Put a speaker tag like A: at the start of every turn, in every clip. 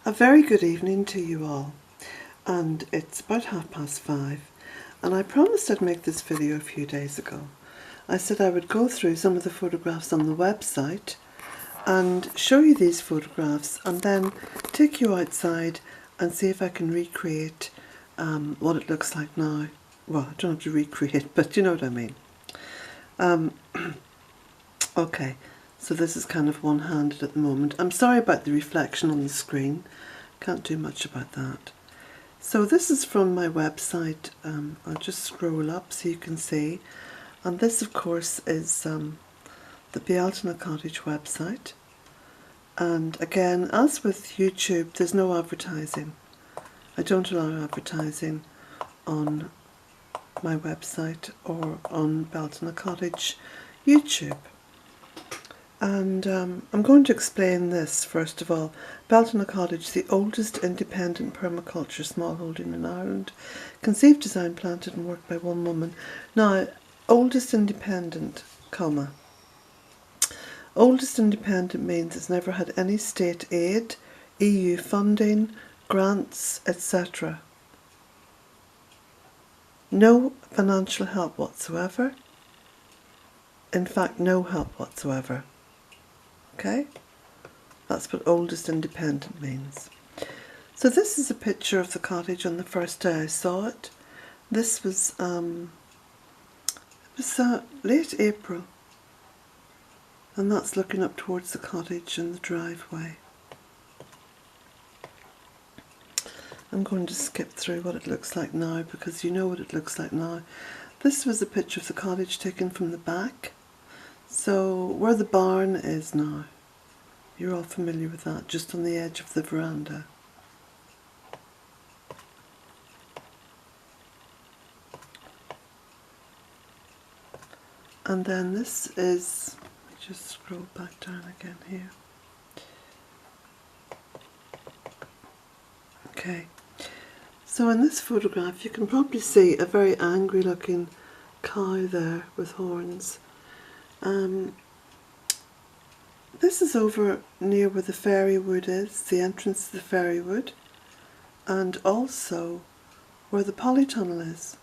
A: A very good evening to you all, and it's about 5:30, and I promised I'd make this video a few days ago. I said I would go through some of the photographs on the website and show you these photographs and then take you outside and see if I can recreate what it looks like now. Well, I don't have to recreate, but you know what I mean. Okay, so this is kind of one-handed at the moment. I'm sorry about the reflection on the screen. Can't do much about that. So this is from my website. I'll just scroll up so you can see. And this, of course, is the Bealtaine Cottage website. And again, as with YouTube, there's no advertising. I don't allow advertising on my website or on Bealtaine Cottage YouTube. And I'm going to explain this first of all. Bealtaine Cottage, the oldest independent permaculture smallholding in Ireland, conceived, designed, planted and worked by one woman. Now, oldest independent, comma. Oldest independent means it's never had any state aid, EU funding, grants, etc. No financial help whatsoever. In fact, no help whatsoever. Okay? That's what oldest independent means. So this is a picture of the cottage on the first day I saw it. This was late April, and that's looking up towards the cottage and the driveway. I'm going to skip through what it looks like now because you know what it looks like now. This was a picture of the cottage taken from the back. So where the barn is now, you're all familiar with that, just on the edge of the veranda. And then this is, let me just scroll back down again here. Okay, so in this photograph you can probably see a very angry looking cow there with horns. This is over near where the fairy wood is, the entrance to the fairy wood, and also where the polytunnel is.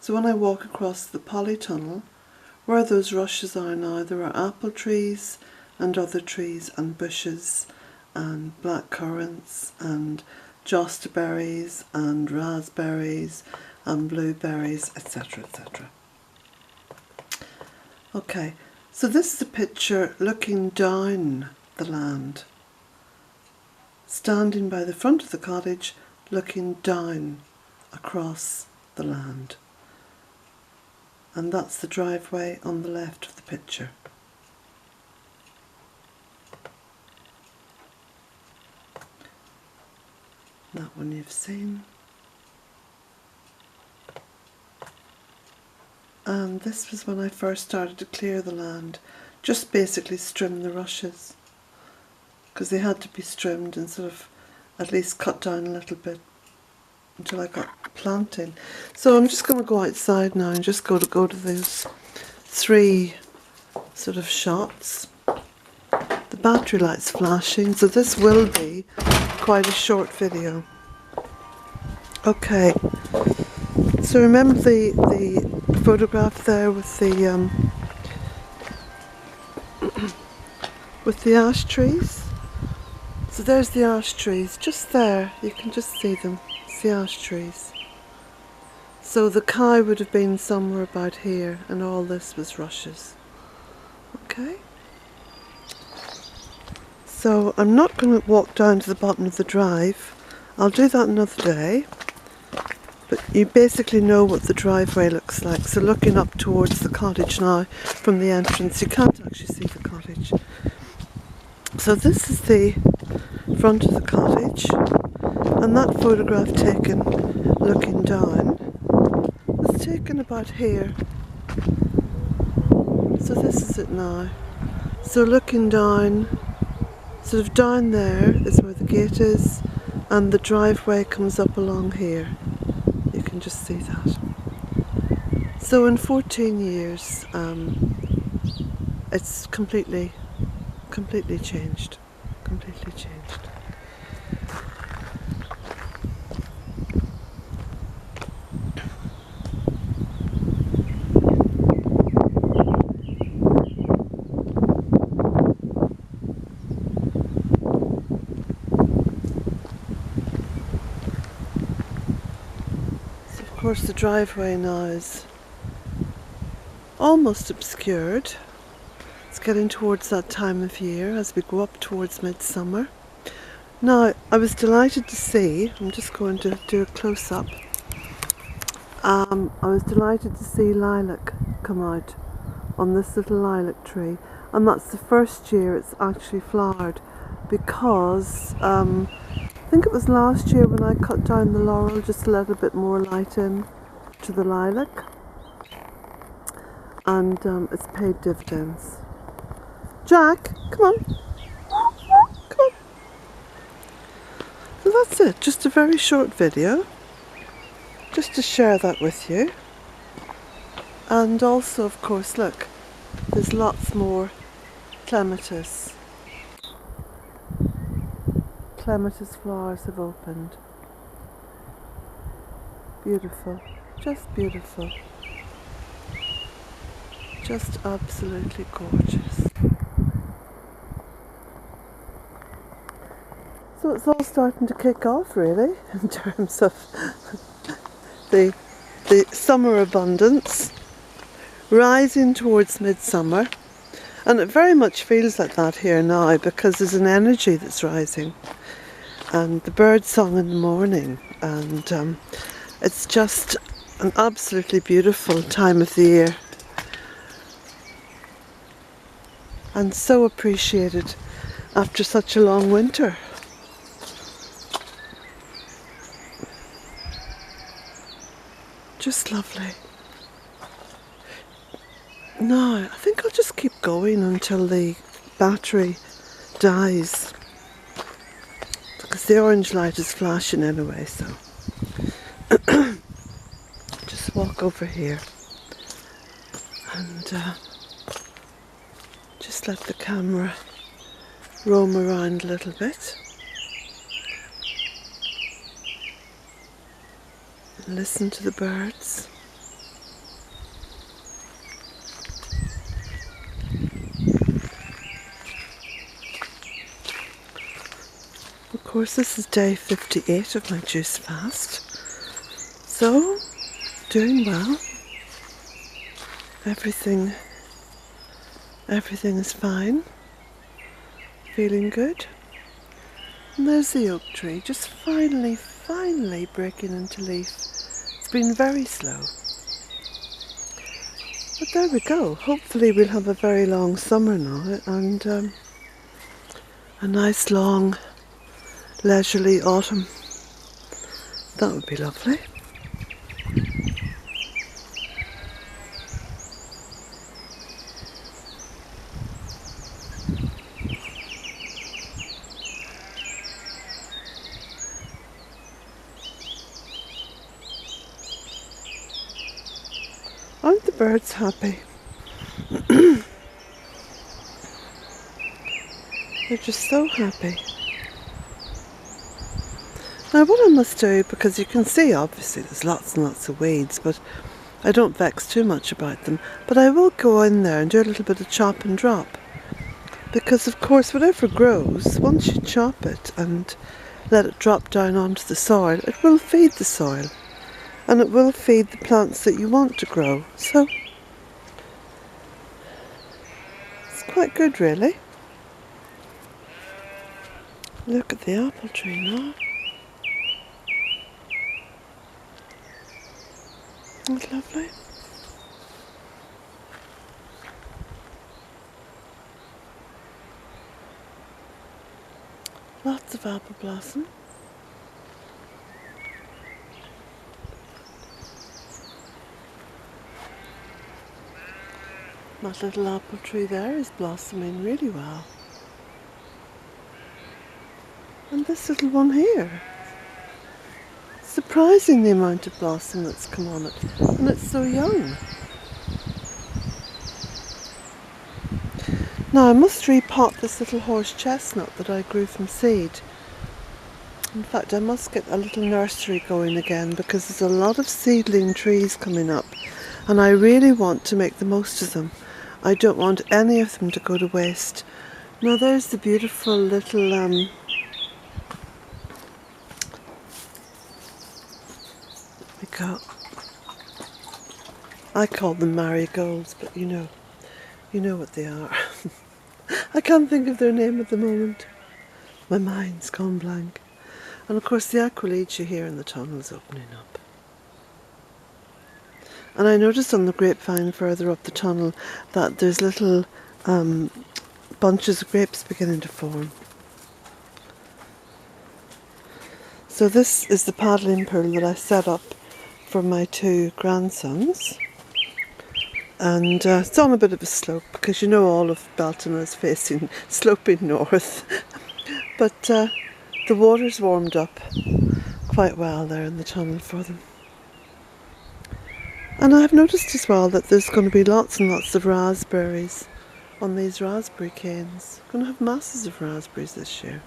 A: So when I walk across the polytunnel, where those rushes are now, there are apple trees and other trees and bushes and black currants and jostaberries and raspberries and blueberries, etc., etc. Okay, so this is a picture looking down the land, standing by the front of the cottage, looking down across the land. And that's the driveway on the left of the picture. That one you've seen. And this was when I first started to clear the land, just basically trim the rushes, because they had to be trimmed and sort of at least cut down a little bit until I got planting. So I'm just going to go outside now and just go to those three sort of shots. The battery light's flashing, so this will be quite a short video. Okay, so remember the photograph there with the ash trees? So there's the ash trees, just there, you can just see them, it's the ash trees. So the cow would have been somewhere about here, and all this was rushes. Okay? So I'm not going to walk down to the bottom of the drive, I'll do that another day. But you basically know what the driveway looks like. So looking up towards the cottage now from the entrance, you can't actually see the cottage. So this is the front of the cottage, and that photograph taken looking down was taken about here. So this is it now. So looking down, sort of down there is where the gate is, and the driveway comes up along here. You can just see that. So in 14 years, it's completely changed. Completely changed. course the driveway now is almost obscured. It's getting towards that time of year as we go up towards midsummer. Now, I was delighted to see, I'm just going to do a close-up, I was delighted to see lilac come out on this little lilac tree, and that's the first year it's actually flowered, because I think it was last year when I cut down the laurel just to let a bit more light in to the lilac, and it's paid dividends. Jack, come on. Come on. So that's it, just a very short video, just to share that with you. And also, of course, look, there's lots more clematis. Clematis flowers have opened. Beautiful, just beautiful. Just absolutely gorgeous. So it's all starting to kick off, really, in terms of the summer abundance, rising towards midsummer. And it very much feels like that here now, because there's an energy that's rising. And the bird song in the morning, and it's just an absolutely beautiful time of the year. And so appreciated after such a long winter. Just lovely. No, I think I'll just keep going until the battery dies, because the orange light is flashing anyway, so just walk over here and just let the camera roam around a little bit. Listen to the birds. Of course, this is day 58 of my juice fast. So, doing well. Everything is fine. Feeling good. And there's the oak tree, just finally breaking into leaf. It's been very slow. But there we go. Hopefully we'll have a very long summer now, and a nice long leisurely autumn. That would be lovely. Aren't the birds happy? They're just so happy. Now what I must do, because you can see obviously there's lots and lots of weeds, but I don't vex too much about them, but I will go in there and do a little bit of chop and drop, because of course whatever grows, once you chop it and let it drop down onto the soil, it will feed the soil. And it will feed the plants that you want to grow. So, it's quite good really. Look at the apple tree now. Isn't it lovely? Lots of apple blossom. That little apple tree there is blossoming really well. And this little one here. Surprising the amount of blossom that's come on it. And it's so young. Now I must repot this little horse chestnut that I grew from seed. In fact, I must get a little nursery going again, because there's a lot of seedling trees coming up. And I really want to make the most of them. I don't want any of them to go to waste. Now there's the beautiful little we go. I call them marigolds, but you know what they are. I can't think of their name at the moment. My mind's gone blank. And of course the aquilegia here in the tunnel is opening up. And I noticed on the grapevine further up the tunnel that there's little bunches of grapes beginning to form. So this is the paddling pool that I set up for my two grandsons. And it's on a bit of a slope because you know all of Bealtaine is facing sloping north. But the water's warmed up quite well there in the tunnel for them. And I've noticed as well that there's going to be lots and lots of raspberries on these raspberry canes. I'm going to have masses of raspberries this year.